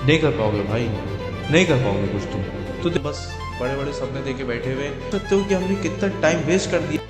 नहीं कर पाओगे भाई, नहीं कर पाओगे कुछ तुम। तो बस बड़े बड़े सपने देके बैठे हुए सकते हो कि हमने कितना टाइम वेस्ट कर दिया।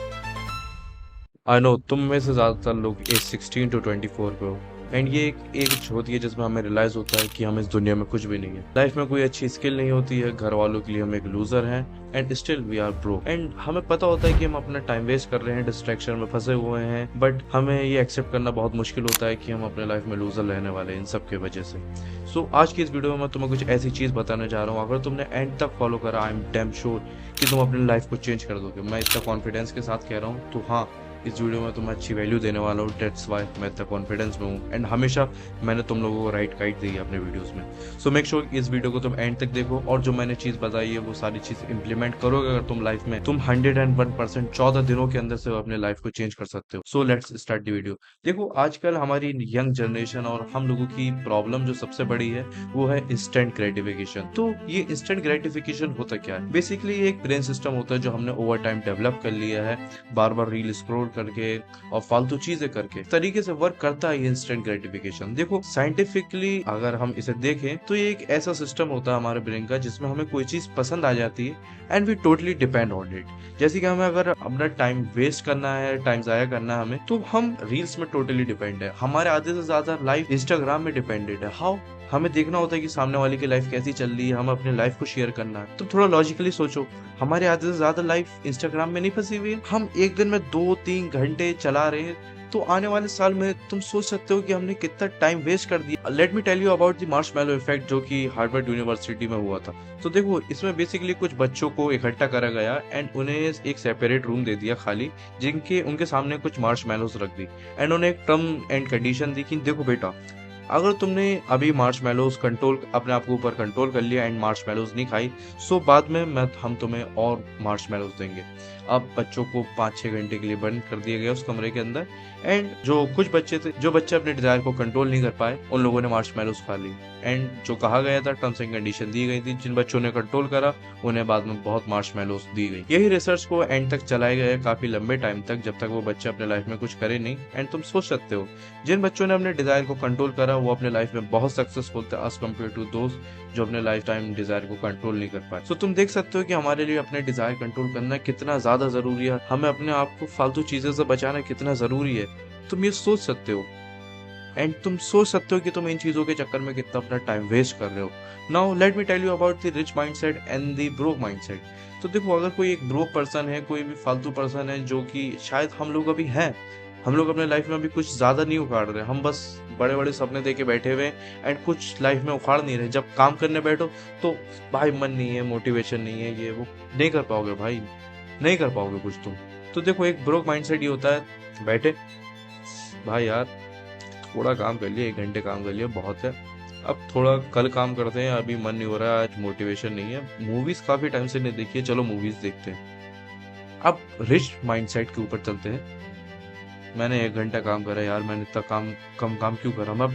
आई नो तुम में से ज़्यादातर लोग एज 16 to 24 पे हो। एंड ये एक एज होती है जिसमें हमें रियलाइज़ होता है कि हम इस दुनिया में कुछ भी नहीं है, लाइफ में कोई अच्छी स्किल नहीं होती है, घर वालों के लिए हम एक लूजर हैं, and still we are broke. And हमें पता होता है कि हम अपना टाइम वेस्ट कर रहे हैं, डिस्ट्रैक्शन में फंसे हुए हैं, बट हमें ये एक्सेप्ट करना बहुत मुश्किल होता है कि हम अपने लाइफ में लूजर रहने वाले हैं इन सब की वजह से। सो आज की इस वीडियो में मैं तुम्हें कुछ ऐसी चीज़ बताने जा रहा हूँ, अगर तुमने एंड तक फॉलो करा, आई एम डैम श्योर कि तुम अपनी लाइफ को चेंज कर दोगे। मैं इतना कॉन्फिडेंस के साथ कह रहा हूँ। तो हाँ, इस वीडियो में तुम्हें अच्छी वैल्यू देने वाला हूँ, डेट्स वाई मैं इतना कॉन्फिडेंस में हूँ। एंड हमेशा मैंने तुम लोगों को राइट गाइड दी है अपने वीडियोस में। सो मेक श्योर इस वीडियो को तुम एंड तक देखो, और जो मैंने चीज़ बताई है वो सारी चीज़ इंप्लीमेंट करोगे अगर तुम लाइफ में, तुम 101% 14 दिनों के अंदर से अपने लाइफ को चेंज कर सकते हो। So let's start the video. देखो आजकल हमारी यंग जनरेशन और हम लोगों की प्रॉब्लम जो सबसे बड़ी है वो है इंस्टेंट ग्रेटिफिकेशन। तो ये इंस्टेंट ग्रेटिफिकेशन होता क्या है? बेसिकली एक ब्रेन सिस्टम होता है जो हमने ओवर टाइम डेवलप कर लिया है, बार बार रील स्क्रॉल करके और फालतू चीजें करके। इस तरीके से वर्क करता है इंस्टेंट ग्रेटिफिकेशन। देखो साइंटिफिकली अगर हम इसे देखें तो ये एक ऐसा सिस्टम होता है हमारे ब्रेन का जिसमें हमें कोई चीज पसंद आ जाती है and we totally depend on it. जैसे कि हमें अगर अपना टाइम वेस्ट करना है, टाइम जाया करना है हमें, तो हम रील्स में टोटली डिपेंड है। हमारे आधे से ज्यादा लाइफ इंस्टाग्राम में डिपेंडेड है। हाउ? हमें देखना होता है कि सामने वाले की लाइफ कैसी चल रही है, हमें अपनी लाइफ को शेयर करना है। तो थोड़ा लॉजिकली सोचो, हमारे आधे से ज्यादा लाइफ इंस्टाग्राम में नहीं फंसी हुई है? हम एक दिन में 2-3 घंटे चला रहे हैं, तो आने वाले साल में तुम सोच सकते हो कि हमने कितना टाइम वेस्ट कर दिया। Let me tell you about the marshmallow effect, जो कि हार्वर्ड यूनिवर्सिटी में हुआ था। तो देखो इसमें बेसिकली कुछ बच्चों को इकट्ठा करा गया एंड उन्हें एक सेपरेट रूम दे दिया खाली, जिनके उनके सामने कुछ मार्शमैलोस रख दी एंड उन्हें एक टर्म एंड कंडीशन दी कि देखो बेटा, अगर तुमने अभी मार्शमैलोज कंट्रोल अपने आप के ऊपर कंट्रोल कर लिया एंड मार्शमैलोज नहीं खाई, सो बाद में हम तुम्हें और मार्शमैलोज देंगे। अब बच्चों को 5-6 घंटे के लिए बंद कर दिया गया उस कमरे के अंदर, एंड जो कुछ बच्चे थे, जो बच्चे अपने डिजायर को कंट्रोल नहीं कर पाए, उन लोगों ने मार्शमैलोज खा ली। एंड जो कहा गया था, टर्म्स एंड कंडीशन दी गई थी, जिन बच्चों ने कंट्रोल करा उन्हें बाद में बहुत मार्शमैलोज दी गई। यही रिसर्च को एंड तक चलाया गया काफी लंबे टाइम तक, जब तक वो बच्चे अपने लाइफ में कुछ करे नहीं। एंड तुम सोच सकते हो, जिन बच्चों ने अपने डिजायर को कंट्रोल करा वो अपने लाइफ में बहुत सक्सेसफुल थे एज कम्पेयर टू दोस्त जो अपने लाइफ टाइम डिजायर को कंट्रोल नहीं कर पाए। सो तुम देख सकते हो कि हमारे लिए अपने डिजायर कंट्रोल करना कितना ज्यादा जरूरी है, हमें अपने आप को फालतू चीजों से बचाना कितना जरूरी है। तुम ये सोच सकते हो, एंड तुम सोच सकते हो कि तुम इन चीजों के चक्कर में कितना अपना टाइम वेस्ट कर रहे हो। Now let me tell you about the rich mindset and the broke mindset. तो देखो अगर कोई एक ब्रोक पर्सन है, कोई भी फालतू पर्सन है, जो कि शायद हम लोग अभी हैं, हम लोग अपने लाइफ में अभी कुछ ज्यादा नहीं उखाड़ रहे, हम बस बड़े बड़े सपने देके बैठे हुए एंड कुछ लाइफ में उखाड़ नहीं रहे। जब काम करने बैठो तो भाई मन नहीं है, मोटिवेशन नहीं है, ये वो नहीं कर पाओगे भाई, नहीं कर पाओगे कुछ तुम। तो देखो एक ब्रोक माइंडसेट ये होता है, बैठे भाई यार थोड़ा काम कर लिया, 1 घंटे काम कर लिया बहुत है, अब थोड़ा कल काम करते हैं, अभी मन नहीं हो रहा है, आज मोटिवेशन नहीं है, मूवीज काफी टाइम से नहीं देखी है, चलो मूवीज देखते हैं। अब रिच माइंडसेट के ऊपर चलते हैं। मैंने 1 घंटा काम करा यार, मैंने इतना कम काम क्यों करा? मैं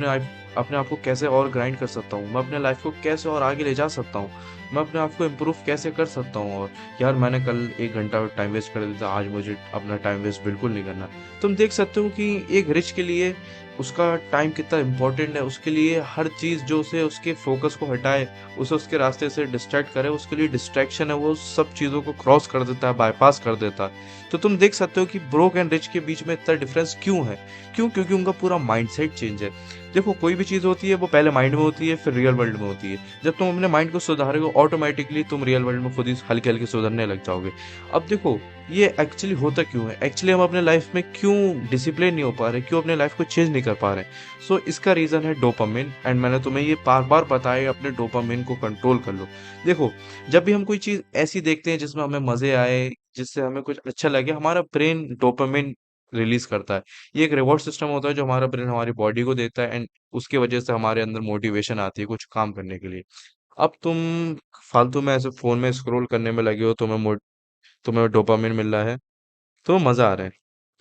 अपने आप को कैसे और ग्राइंड कर सकता हूँ, मैं अपने लाइफ को कैसे और आगे ले जा सकता हूँ, मैं अपने आप को इम्प्रूव कैसे कर सकता हूँ। और यार मैंने कल 1 घंटा टाइम वेस्ट कर दिया था, आज मुझे अपना टाइम वेस्ट बिल्कुल नहीं करना। तुम देख सकते हो कि एक रिच के लिए उसका टाइम कितना इंपॉर्टेंट है, उसके लिए हर चीज जो उसे उसके फोकस को हटाए, उसे उसके रास्ते से डिस्ट्रैक्ट करे, उसके लिए डिस्ट्रैक्शन है, वो सब चीजों को क्रॉस कर देता है, बाईपास कर देता है। तो तुम देख सकते हो कि ब्रोक एंड रिच के बीच में इतना डिफरेंस क्यों है? क्यों? क्योंकि उनका पूरा माइंडसेट चेंज है। देखो कोई भी चीज होती है वो पहले माइंड में होती है, फिर रियल वर्ल्ड में होती है। जब तुम अपने माइंड को सुधारोगे, ऑटोमेटिकली तुम रियल वर्ल्ड में खुद ही हल्के हल्के सुधरने लग जाओगे। अब देखो ये एक्चुअली होता क्यों है, एक्चुअली हम अपने लाइफ में क्यों डिसिप्लिन नहीं हो पा रहे, क्यों अपने लाइफ को चेंज नहीं कर पा रहे? सो इसका रीजन है डोपामिन, एंड मैंने तुम्हें ये बार बार बताया, अपने डोपामिन को कंट्रोल कर लो। देखो जब भी हम कोई चीज ऐसी देखते हैं जिसमें हमें मजे आए, जिससे हमें कुछ अच्छा लगे, हमारा ब्रेन डोपामिन रिलीज करता है। ये एक रिवॉर्ड सिस्टम होता है जो हमारा ब्रेन हमारी बॉडी को देता है, एंड उसकी वजह से हमारे अंदर मोटिवेशन आती है कुछ काम करने के लिए। अब तुम फालतू में ऐसे फोन में स्क्रॉल करने में लगे हो, तुम्हें डोपामिन मिल रहा है, तो मजा आ रहा है,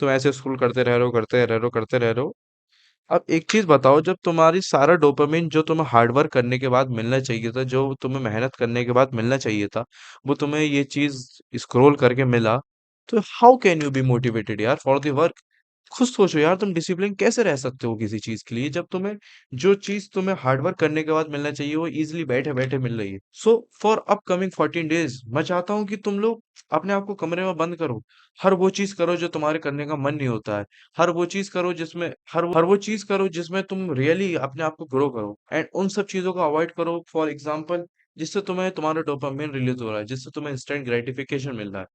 तुम ऐसे स्क्रॉल करते रह रहे हो, करते रह रहे हो, करते रह रहे हो। अब एक चीज बताओ, जब तुम्हारी सारा डोपामिन जो तुम्हें हार्डवर्क करने के बाद मिलना चाहिए था, जो तुम्हें मेहनत करने के बाद मिलना चाहिए था, वो तुम्हें ये चीज स्क्रॉल करके मिला, तो how can you be motivated यार फॉर द वर्क? खुद सोचो यार, तुम डिसिप्लिन कैसे रह सकते हो किसी चीज के लिए, जब तुम्हें जो चीज तुम्हें हार्डवर्क करने के बाद मिलना चाहिए वो इजिली बैठे बैठे मिल रही है। सो फॉर अपकमिंग 14 डेज मैं चाहता हूँ कि तुम लोग अपने आप को कमरे में बंद करो। हर वो चीज करो जो तुम्हारे करने का मन नहीं होता है। हर वो चीज करो जिसमें तुम रियली अपने आप को ग्रो करो, एंड उन सब चीजों को अवॉइड करो। फॉर एग्जाम्पल, जिससे तुम्हें तुम्हारा डोपामिन रिलीज हो रहा है, जिससे तुम्हें इंस्टेंट ग्रेटिफिकेशन मिल रहा है।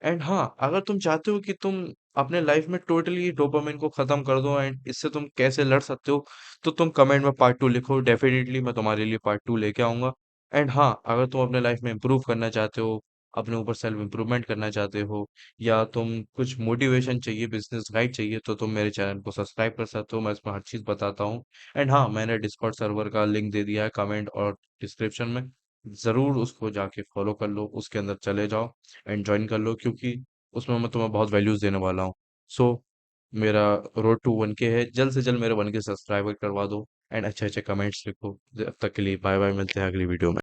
एंड हाँ, अगर तुम चाहते हो कि तुम अपने लाइफ में टोटली डोपामिन को खत्म कर दो एंड इससे तुम कैसे लड़ सकते हो, तो तुम कमेंट में पार्ट 2 लिखो। डेफिनेटली मैं तुम्हारे लिए पार्ट 2 लेके आऊंगा। एंड हाँ, अगर तुम अपने लाइफ में इंप्रूव करना चाहते हो, अपने ऊपर सेल्फ इंप्रूवमेंट करना चाहते हो, या तुम कुछ मोटिवेशन चाहिए, बिजनेस गाइड चाहिए, तो तुम मेरे चैनल को सब्सक्राइब कर सकते हो। मैं इसमें हर चीज बताता हूँ। एंड हाँ, मैंने डिस्कॉर्ड सर्वर का लिंक दे दिया है कमेंट और डिस्क्रिप्शन में। जरूर उसको जाके फॉलो कर लो, उसके अंदर चले जाओ एंड ज्वाइन कर लो, क्योंकि उसमें मैं तुम्हें बहुत वैल्यूज देने वाला हूँ। सो मेरा रोड टू 1K है, जल्द से जल्द मेरे 1K सब्सक्राइबर करवा दो एंड अच्छे अच्छे कमेंट्स लिखो। जब तक के लिए बाय बाय, मिलते हैं अगली वीडियो में।